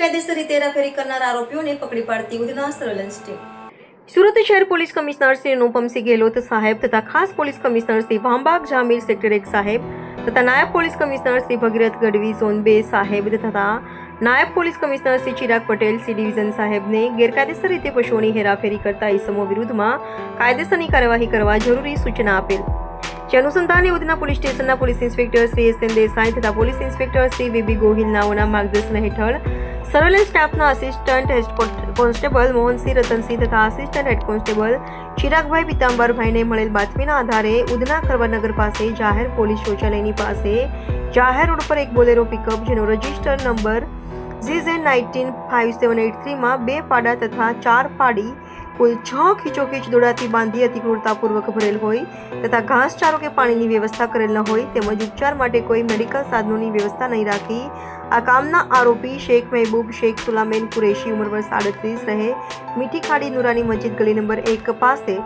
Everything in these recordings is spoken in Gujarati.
ગેરકાયદેસર રીતે હેરાફેરી કરનાર આરોપીઓને પકડી પાડતી ઉધના સર્વેલન્સ ટીમ। સુરત શહેર પોલીસ કમિશનર શ્રી અનુપમસિંહ ગેહલોત સાહેબ તથા ખાસ પોલીસ કમિશનર શ્રી ભામબાગ જામીર સેક્ટર 1 સાહેબ તથા નાયબ police commissioner Shri Bhagirath Gadhvi zone 2 સાહેબ તથા નાયબ police commissioner Shri Chirag Patel C division સાહેબને ગેરકાયદેસર રીતે પશુઓની હેરાફેરી કરતા ઇસમો વિરુદ્ધમાં કાયદેસરની કાર્યવાહી કરવા જરૂરી સૂચના આપેલ। જે અનુસંધાને ઉધના પોલીસ સ્ટેશનના police inspector Shri S N Desai તથા police inspector Shri V B Gohil નાઓના માર્ગદર્શન હેઠળ સર્વેલન્સ સ્ટાફના assistant head constable Mohansinh Ratansinh તથા આસિસ્ટન્ટ હેડ કોન્સ્ટેબલ ચિરાગભાઈ પિતાંબરભાઈને મળેલ બાતમીના આધારે ઉધના ખરવાનગર પાસે જાહેર પોલીસ શૌચાલયની પાસે જાહેર રોડ પર એક બોલેરો પિકઅપ જેનો રજિસ્ટર નંબર ZZ195783 માં 2 પાડા તથા 4 પાડી કુલ 6 ખીચોખીચ દોડાથી બાંધી અતિક્રૂરતાપૂર્વક ભરેલ હોય તથા ઘાસચારો કે પાણીની વ્યવસ્થા કરેલ ન હોય તેમજ ઉપચાર માટે કોઈ મેડિકલ સાધનોની વ્યવસ્થા નહીં રાખી આ કામના આરોપી શેખ મહેબૂબ શેખ સુલામેન કુરેશી ઉંમર વર્ષ 38 રહે મીઠી ખાડી નુરાની મસ્જિદ ગલી નંબર 1 પાસે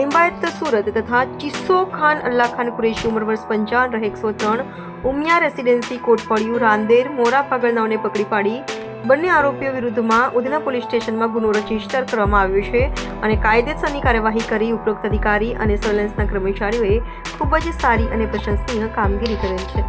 લિંબાયત સુરત તથા ચિસ્સો ખાન અલ્લાહ ખાન કુરેશી ઉંમર વર્ષ 55 રહે 103 ઉમિયા રેસિડેન્સી કોટપડિયું રાંદેર મોરા પાગલનાઓને પકડી પાડી બંને આરોપીઓ વિરુદ્ધમાં ઉધના પોલીસ સ્ટેશનમાં ગુનો રજીસ્ટર કરવામાં આવ્યો છે અને કાયદેસરની કાર્યવાહી કરી ઉપરોક્ત અધિકારી અને સર્વેલન્સના કર્મચારીઓએ ખૂબ જ સારી અને પ્રશંસનીય કામગીરી કરેલ છે।